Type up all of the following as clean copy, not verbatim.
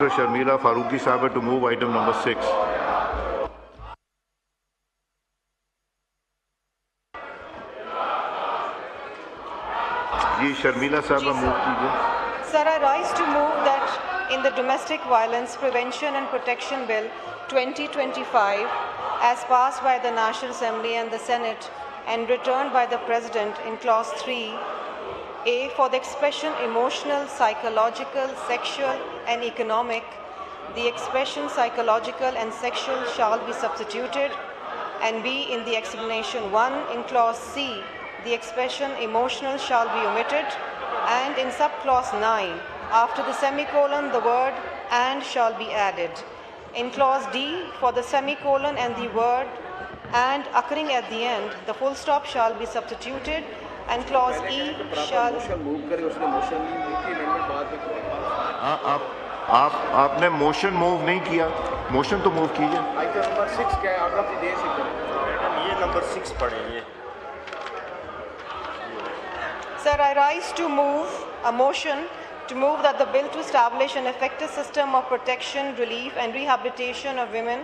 Sharmila Farooqi Sahaba to move item number 6. जी शर्मिला साहबा move कीजिए. Sir, I rise to move that in the Domestic Violence Prevention and Protection Bill 2025, as passed by the National Assembly and the Senate and returned by the President in Clause 3A for the expression emotional, psychological, sexual and economic, the expression psychological and sexual shall be substituted, and B, in the explanation 1 in Clause C, the expression emotional shall be omitted, and in subclause 9, after the semicolon, the word and shall be added. In Clause D, for the semicolon and the word and occurring at the end, the full stop shall be substituted, and Clause E shall... आपने motion move नहीं किया. Motion तो move कीजिए. Item number 6 क्या है? आप अपनी देर से करें. ये नंबर 6 पढ़ेंगे. Sir, I rise to move a motion to move that the bill to establish an effective system of protection, relief and rehabilitation of women,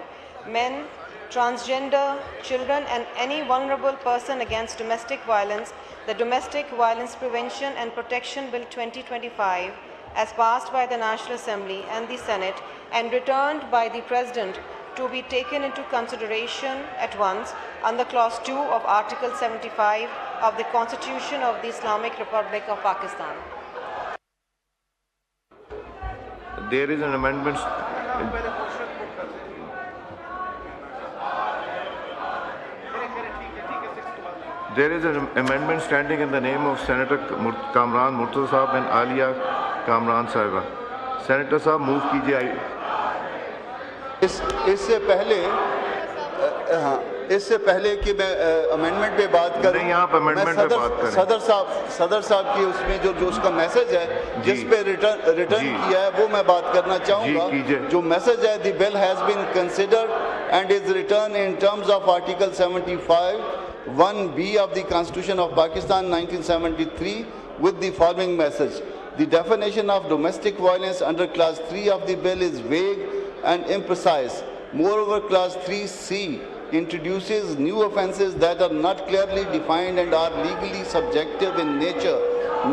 men, transgender, children and any vulnerable person against domestic violence, the Domestic Violence Prevention and Protection Bill 2025, as passed by the National Assembly and the Senate and returned by the President, to be taken into consideration at once under Clause 2 of Article 75 of the Constitution of the Islamic Republic of Pakistan. There is an amendment. There is an amendment standing in the name of Senator Kamran Murtaza Sahab and Alia Kamran Sahiba. Senator Sahab, move कीजिए. इससे पहले कि मैं amendment पे बात करूं, नहीं, आप अमेंडमेंट पे बात करें. सदर साहब की उसमें जो उसका मैसेज है जिस पे रिटर्न किया है वो मैं बात करना चाहूँगा. जो मैसेज है, the bill has been considered and is return in terms of article 75 1B of the Constitution of Pakistan 1973 with the following message. The definition of domestic violence under Clause 3 of the bill is vague and imprecise. Moreover, Clause 3C introduces new offences that are not clearly defined and are legally subjective in nature.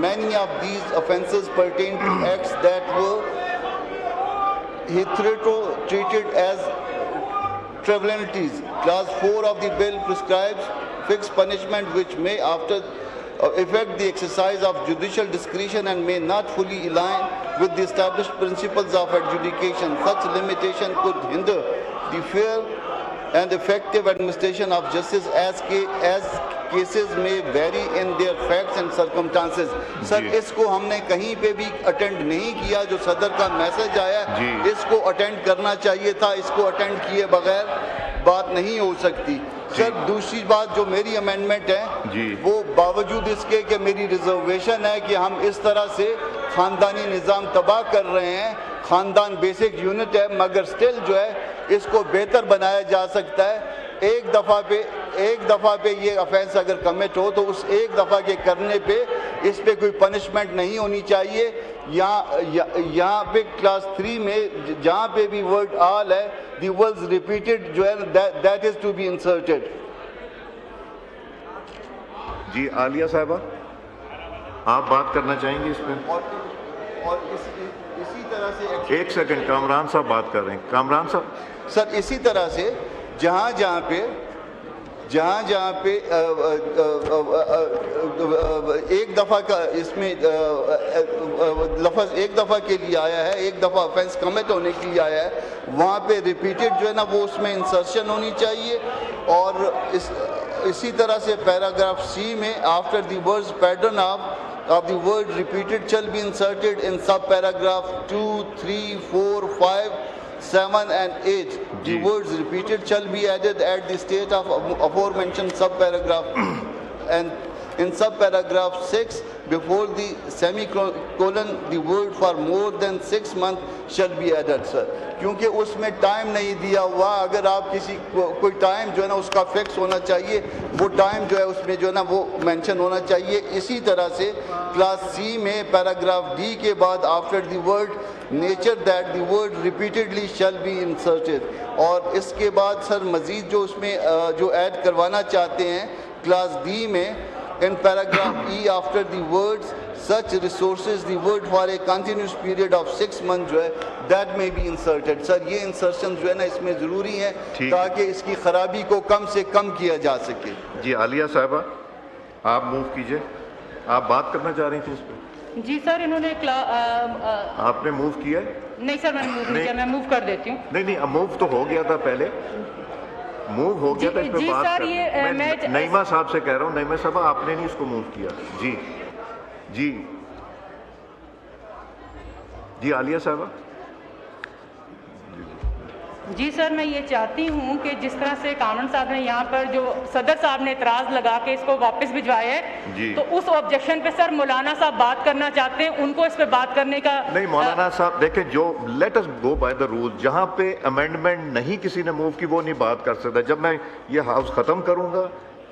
Many of these offences pertain to acts that were hitherto treated as trivialities. Clause 4 of the bill prescribes fixed punishment which may after affect the exercise of judicial discretion and may not fully align with the established principles of adjudication. Such limitation could hinder the fair and effective administration of justice as cases may vary in their facts and circumstances. Sir, इसको हमने कहीं पे भी attend नहीं किया. जो सदर का मैसेज आया इसको अटेंड करना चाहिए था. इसको अटेंड किए बगैर बात नहीं हो सकती. सर, दूसरी बात जो मेरी अमेंडमेंट है वो बावजूद इसके कि मेरी रिजर्वेशन है कि हम इस तरह से ख़ानदानी निज़ाम तबाह कर रहे हैं. ख़ानदान बेसिक यूनिट है मगर स्टिल जो है इसको बेहतर बनाया जा सकता है. एक दफ़ा पे ये ऑफेंस अगर कमिट हो तो उस एक दफ़ा के करने पे इस पे कोई पनिशमेंट नहीं होनी चाहिए. यहाँ पे क्लास 3 में जहाँ पे भी वर्ड ऑल है दी वर्ड्स रिपीटेड जो है that is to be inserted. जी आलिया साहिबा, आप बात करना चाहेंगे इस पे? और इसी तरह से एक सेकंड, कामरान साहब बात कर रहे हैं. कामरान साहब. सर, इसी तरह से जहाँ जहाँ पे एक दफ़ा का इसमें लफ्ज़ एक दफ़ा के लिए आया है, एक दफ़ा ऑफेंस कमिट होने के लिए आया है, वहाँ पे रिपीटेड जो है ना वो उसमें इंसर्शन होनी चाहिए. और इसी तरह से पैराग्राफ C में after the words pattern of the word repeated shall be inserted in sub paragraph 2, 3, 4, 5, 7 and 8. The words repeated shall be added at the state of aforementioned sub paragraph. And In subparagraph 6, before the semicolon, the word for more than 6 months shall be added, sir. کیونکہ اس میں time نہیں دیا ہوا, اگر آپ کسی کوئی time جو ہے نا اس کا فکس ہونا چاہیے, وہ ٹائم جو ہے اس میں جو ہے نا وہ مینشن ہونا چاہیے. اسی طرح سے کلاس سی میں پیراگراف ڈی کے بعد after the word nature that the word repeatedly shall be inserted, اور اس کے بعد سر مزید جو اس میں جو ایڈ کروانا چاہتے ہیں کلاس ڈی میں, in paragraph E after the words such resources the word for a continuous period of 6 months جو ہے that may be inserted. سر یہ انسرشن جو ہے نا اس میں ضروری ہے تاکہ اس کی خرابی کو کم سے کم کیا جا سکے. جی عالیہ صاحبہ آپ موو کیجئے, آپ بات کرنا چاہ رہی تھیں اس پہ. جی سر انہوں نے آپ نے موو کیا ہے؟ نہیں سر میں نے موو نہیں کیا, میں موو کر دیتی ہوں. نہیں اب موو تو ہو گیا تھا, پہلے موو ہو گیا تھا, اس پہ بات کر. میں نعیمہ صاحب سے کہہ رہا ہوں, نعیمہ صاحبہ آپ نے نہیں اس کو موو کیا. جی جی جی عالیہ صاحبہ. جی سر میں یہ چاہتی ہوں کہ جس طرح سے کامران صاحب نے یہاں پر جو صدر صاحب نے اعتراض لگا کے اس کو واپس بھجوایا ہے, تو اس آبجیکشن پہ سر مولانا صاحب بات کرنا چاہتے ہیں, ان کو اس پہ بات کرنے کا. نہیں مولانا صاحب دیکھیں, جو let us go by the rule, جہاں پہ امینڈمنٹ نہیں کسی نے موو کی وہ نہیں بات کر سکتا. جب میں یہ ہاؤس ختم کروں گا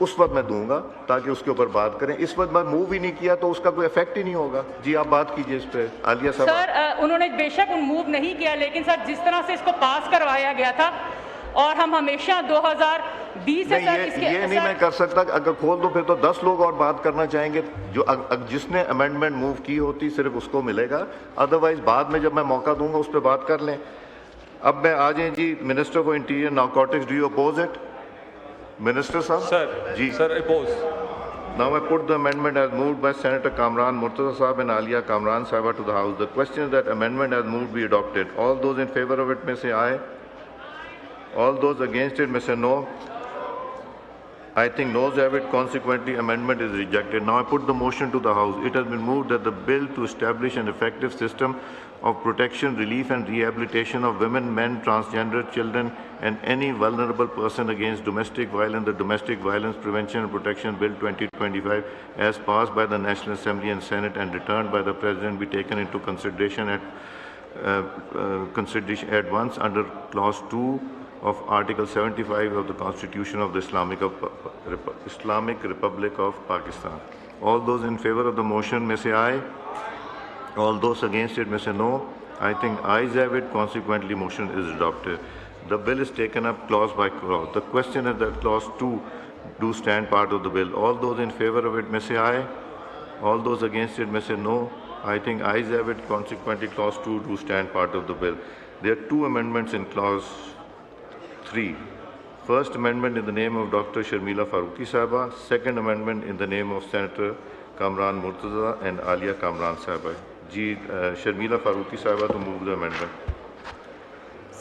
اس وقت میں دوں گا تاکہ اس کے اوپر بات کریں. اس وقت میں موو ہی نہیں کیا تو اس کا کوئی افیکٹ ہی نہیں ہوگا. جی آپ بات کیجئے اس پہ عالیہ صاحب. سر انہوں نے بے شک موو نہیں کیا, لیکن سر جس طرح سے اس کو پاس کروایا گیا تھا, اور ہم ہمیشہ 2020 سے سر اس کے یہ نہیں میں کر سکتا. اگر کھول دو پھر تو 10 لوگ اور بات کرنا چاہیں گے. جو جس نے امینڈمنٹ موو کی ہوتی صرف اس کو ملے گا, ادروائز بعد میں جب میں موقع دوں گا اس پہ بات کر لیں. اب میں آ جائیں جی minister for interior narcotics, do you oppose it Minister صاحب؟ Sir, جی. Sir, oppose. Now I put the amendment as moved by Senator Kamran Murtaza Sahab and Alia Kamran Sahaba to the House. The question is that amendment as moved be adopted. All those in favor of it may say aye. All those against it may say no. I think noes have it. Consequently, amendment is rejected. Now I put the motion to the House. It has been moved that the bill to establish an effective system of protection, relief and rehabilitation of women, men, transgender, children and any vulnerable person against domestic violence, the Domestic Violence Prevention and Protection Bill 2025 as passed by the National Assembly and Senate and returned by the President be taken into consideration at once under Clause 2 of Article 75 of the Constitution of the Islamic Republic of Pakistan. All those in favor of the motion may say aye. All those against it may say no. I think ayes have it. Consequently, motion is adopted. The bill is taken up clause by clause. The question is that clause 2 do stand part of the bill. All those in favor of it may say aye. All those against it may say no. I think ayes have it. Consequently, clause 2 do stand part of the bill. There are two amendments in clause 3. First amendment in the name of Dr. Sharmila Farooqi Sahaba. Second amendment in the name of Senator Kamran Murtaza and Alia Kamran Sahaba. Ji, Sharmila Farooqi Sahaba to move the amendment.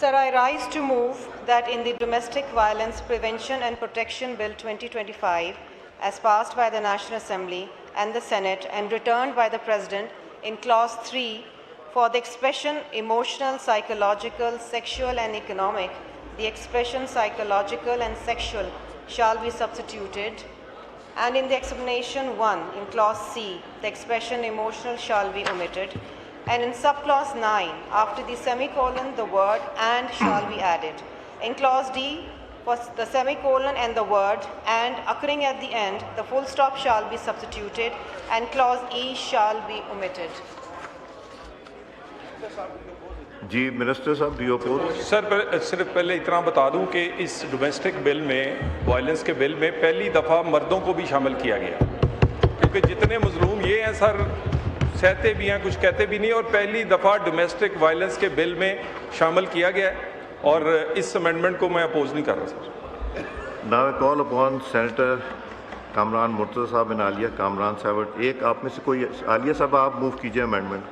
Sir, I rise to move that in the Domestic Violence Prevention and Protection Bill 2025, as passed by the National Assembly and the Senate and returned by the President in Clause 3, for the expression emotional, psychological, sexual and economic, the expression psychological and sexual shall be substituted, and in the explanation 1 in Clause C, the expression emotional shall be omitted, and in subclause 9, after the semicolon, the word and shall be added. In Clause D, for the semicolon and the word and occurring at the end, the full stop shall be substituted, and Clause E shall be omitted. جی minister صاحب do you oppose? Sir صرف پہلے اتنا بتا دوں کہ اس domestic بل میں violence کے بل میں پہلی دفعہ مردوں کو بھی شامل کیا گیا، کیونکہ جتنے مظلوم یہ ہیں سر سہتے بھی ہیں کچھ کہتے بھی نہیں، اور پہلی دفعہ ڈومیسٹک وائلنس کے بل میں شامل کیا گیا ہے، اور اس امینڈمنٹ کو میں اپوز نہیں کر رہا سر. Now I call upon Senator Kamran Murtaza صاحب and عالیہ کامران صاحب. ایک آپ میں سے کوئی عالیہ صاحب آپ موو کیجئے amendment.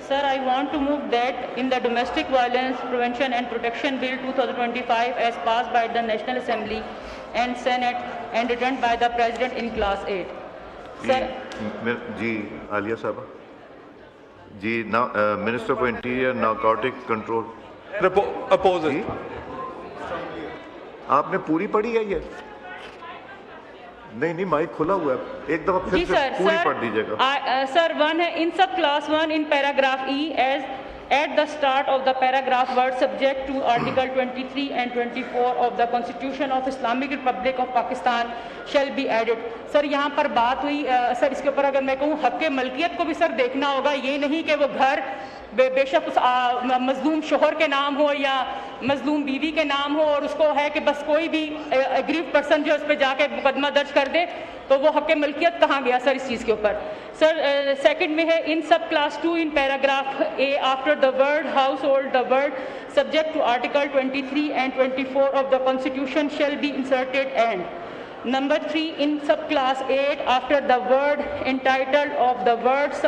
Sir, I want to move that in the Domestic Violence Prevention and Protection Bill 2025 as passed by the National Assembly and Senate and returned by the President in Class 8. Sir, جی عالیہ صاحب. جی minister for interior narcotic control. Oppose. آپ نے پوری پڑھی ہے یہ؟ नहीं नहीं माइक खुला हुआ है, एक दफा जी फिर से सर, पूरी पढ़ दीजिएगा। सर वन है in sub class 1 in paragraph E as at the start of the paragraph word subject to article 23 and 24 of the constitution of Islamic Republic of Pakistan shall be added। Sir यहाँ पर बात हुई sir इसके ऊपर अगर मैं कहूँ हक़ मलकियत को भी सर देखना होगा, ये नहीं कि वो घर बेशक उस मजलूम शोहर के नाम हो या मजलूम बीवी के नाम हो और उसको है कि बस कोई भी एग्रीव पर्सन जो उस पर जाके मुकदमा दर्ज कर दे, तो वो हक़ मलकियत कहाँ गया सर इस चीज़ के ऊपर। सर सेकंड में है in sub clause 2 in paragraph A after the word house hold the word subject to article 23 and 24 of the constitution shall be inserted and number 3 in subclass 8 after the word entitled of the word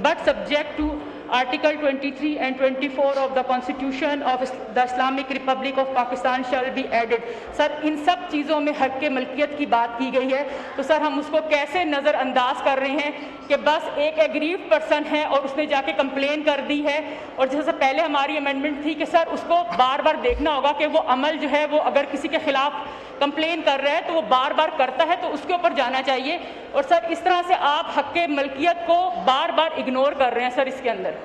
but subject to Article 23 and 24 of the Constitution of the Islamic Republic of Pakistan shall be added। Sir इन सब चीज़ों में हक़ के मलकियत की बात की गई है, तो सर हम उसको कैसे नज़रअंदाज कर रहे हैं कि बस एक एग्रीव पर्सन है और उसने जाके कंप्लेन कर दी है, और जैसे पहले हमारी अमेंडमेंट थी कि सर उसको बार बार देखना होगा कि वो अमल जो है वो अगर किसी के खिलाफ कंप्लेन कर रहा है तो वो बार बार करता है तो उसके ऊपर जाना चाहिए, और सर इस तरह से आप हक़ मलकियत को बार बार इग्नोर कर रहे हैं सर इसके अंदर।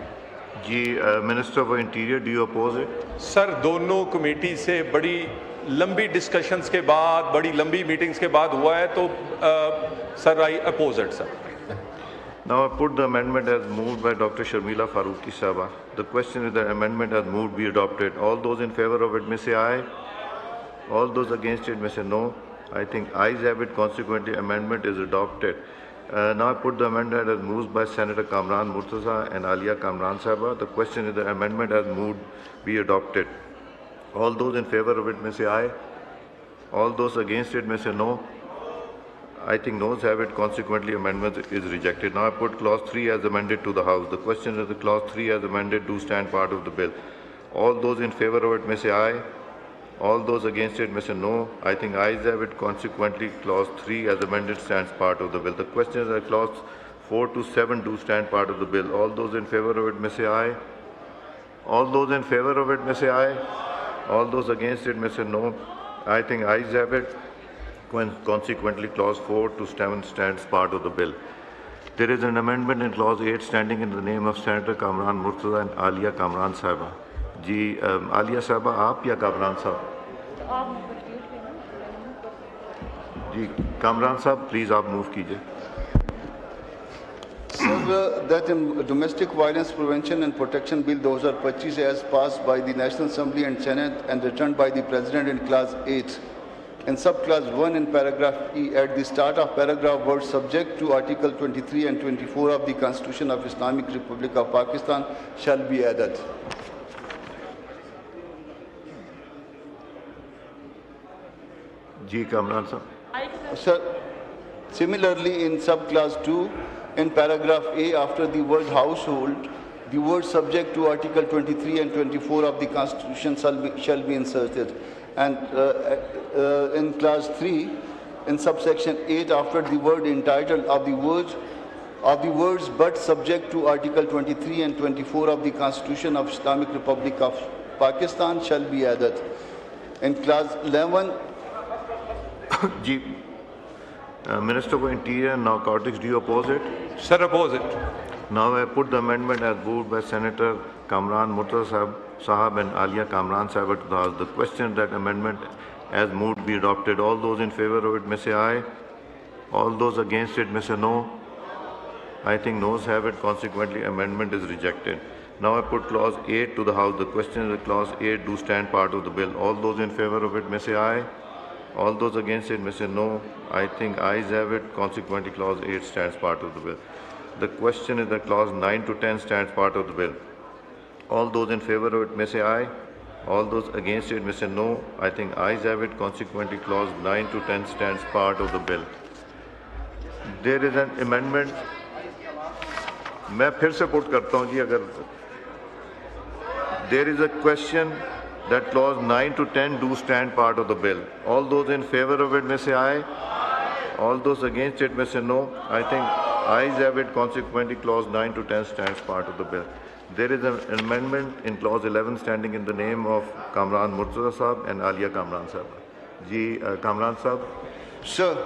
जी minister of interior, do you oppose it? Sir दोनों कमेटी से बड़ी लंबी डिस्कशंस के बाद, बड़ी लंबी मीटिंग्स के बाद हुआ है, तो sir I oppose it sir. Now I put the amendment as moved by Dr. Sharmila Farooqi Sahaba. The question is that amendment as moved be adopted. All those in favor of it may say aye. All those against it may say no. I think ayes have it. Consequently, amendment is adopted. Now I put the amendment as moved by Senator Kamran Murtaza and Alia Kamran Sahaba. The question is the amendment as moved be adopted. All those in favor of it may say aye. All those against it may say no. I think noes have it. Consequently, amendment is rejected. Now I put clause 3 as amended to the House. The question is the clause 3 as amended do stand part of the bill. All those in favor of it may say aye. All those against it may say no. I think ayes have it. Consequently, clause 3 as amended stands part of the bill. The question is that clause 4 to 7 do stand part of the bill. All those in favor of it may say aye. All those in favor of it may say aye. All those against it may say no. I think ayes have it. Consequently, clause 4 to 7 stands part of the bill. There is an amendment in clause 8 standing in the name of Senator Kamran Murtaza and Alia Kamran Sahaba. जी आलिया साहबा आप या कामरान साहब? जी कामरान साहब please आप move कीजिए। Sir, that in Domestic Violence Prevention and Protection Bill 2025 as passed by the National Assembly and Senate and returned by the President in Class 8, in subclass 1 in paragraph E, at the start of paragraph word subject to Article 23 and 24 of the Constitution of Islamic Republic of Pakistan shall be added. जी कामरान साहब। Sir, similarly in subclass 2, in paragraph A, after the word household, the word subject to Article 23 and 24 of the Constitution shall be inserted. And in class 3, in subsection 8, after the word entitled of the words but subject to Article 23 and 24 of the Constitution of Islamic Republic of Pakistan shall be added. In class 11, ji Minister for Interior and Narcotics, do you oppose it? Sir, oppose it. Now I put the amendment as moved by Senator Kamran Murtaza Sahab and Alia Kamran Sahab to the House. The question that amendment as moved be adopted. All those in favor of it may say aye. All those against it may say no. I think noes have it. Consequently, amendment is rejected. Now I put clause 8 to the House. The question is that clause 8 do stand part of the bill. All those in favor of it may say aye. All those against it may say no. I think ayes have it. Consequently, clause 8 stands part of the bill. The question is that clause 9 to 10 stands part of the bill. All those in favor of it may say aye. All those against it may say no. I think ayes have it. Consequently, clause 9 to 10 stands part of the bill. There is an amendment. मैं फिर से put करता हूँ जी, अगर there is a question that clause 9 to 10 do stand part of the bill. All those in favor of it may say aye. All those against it may say no. I think ayes have it. Consequently, clause 9 to 10 stands part of the bill. There is an amendment in clause 11 standing in the name of Kamran Murtaza Sahab and Alia Kamran Sahab. Ji Kamran Sahab. Sir,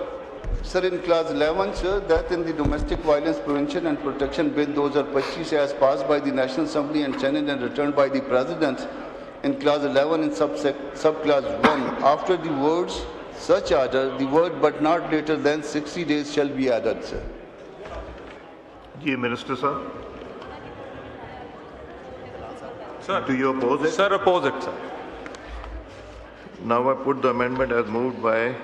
Sir, in clause 11, sir, that in the Domestic Violence Prevention and Protection Bill 2025 as passed by the National Assembly and Senate and returned by the President, in clause 11 in subclause 1, after the words such order, the word but not later than 60 days shall be added, sir. Ji, Minister Sir, Sir, do you oppose it? sir, oppose it, sir. Now I put the amendment as moved by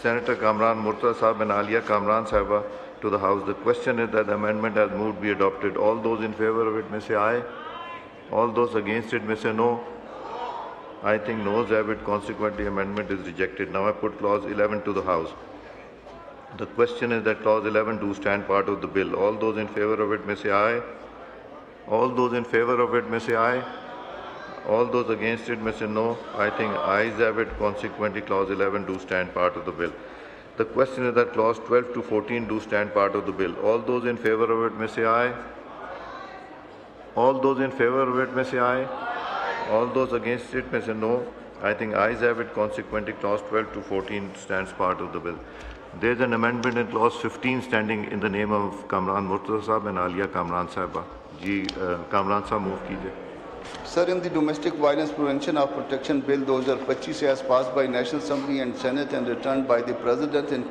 Senator Kamran Murtaza Sahab and Alia Kamran Sahiba to the House. The question is that the amendment as moved be adopted. All those in favor of it may say aye. All those against it may say no. I think noes have it. Consequently, amendment is rejected. Now I put clause 11 to the House. The question is that clause 11 do stand part of the bill. All those in favor of it may say aye. All those in favor of it may say aye. All those against it may say no. I think ayes have it. Consequently, clause 11 do stand part of the bill. The question is that clause 12 to 14 do stand part of the bill. All those in favor of it may say aye. All those in favor of it may say aye. All those against it may say no. I think ayes have it. Consequently, clause 12 to 14 stands part of the bill. There is an amendment in clause 15 standing in the name of Kamran Murtaza Sahab and Alia Kamran Sahiba. Ji, Kamran Sahab move kijiye. Sir, in the Domestic Violence Prevention and Protection Bill 2025 as passed by National Assembly and Senate and returned by the President in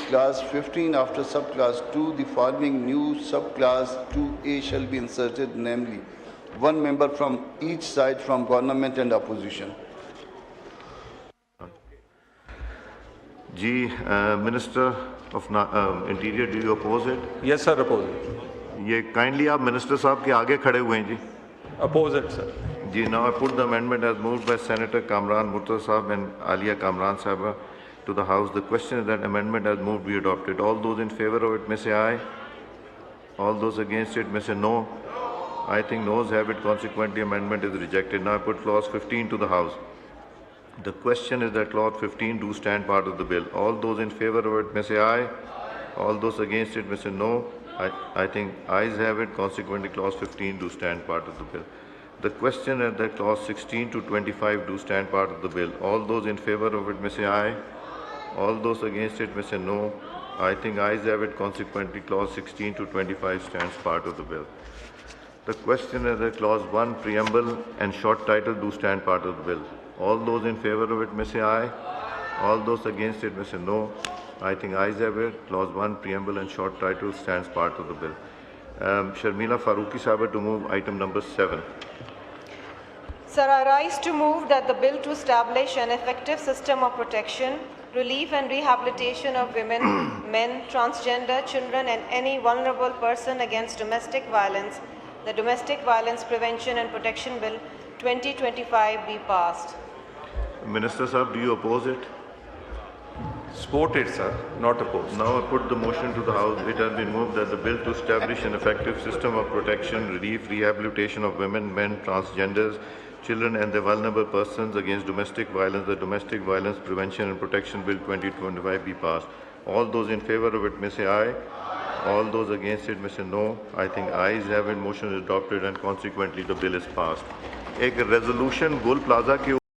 clause 15 after subclause 2, the following new subclause 2A shall be inserted, namely, one member from each side from government and opposition. Ji, Minister of Interior, do you oppose it? Yes, sir, oppose it. ये kindly आप minister साहब के आगे खड़े हुए हैं जी. Oppose it, sir. Ji, now I put the amendment as moved by Senator Kamran Murtaza Sahab and Alia Kamran Sahiba to the House. The question is that amendment as moved be adopted. All those in favor of it may say aye. All those against it may say no. I think noes have it. Consequently, amendment is rejected. Now I put clause 15 to the House. The question is that clause 15 do stand part of the bill. All those in favor of it may say aye. All those against it may say no. I think ayes have it. Consequently, clause 15 do stand part of the bill. The question is that clause 16 to 25 do stand part of the bill. All those in favor of it may say aye. All those against it may say no. I think ayes have it. Consequently, clause 16 to 25 stands part of the bill. The question is that clause 1, preamble and short title do stand part of the bill. All those in favor of it may say aye. All those against it may say no. I think ayes have it. Clause 1, preamble and short title stands part of the bill. Sharmila Farooqi Sahaba to move item number 7. Sir, I rise to move that the bill to establish an effective system of protection, relief and rehabilitation of women, men, transgender, children and any vulnerable person against domestic violence, the Domestic Violence Prevention and Protection Bill 2025 be passed. Minister Sahab, do you oppose it? Support it, sir, not oppose. Now I put the motion to the House. It has been moved that the bill to establish an effective system of protection, relief, rehabilitation of women, men, transgenders, children and the vulnerable persons against domestic violence, the Domestic Violence Prevention and Protection Bill 2025 be passed. All those in favor of it may say aye. All those against it may say no. I think ayes have it. Motion is adopted and consequently the bill is passed. एक resolution Gul Plaza के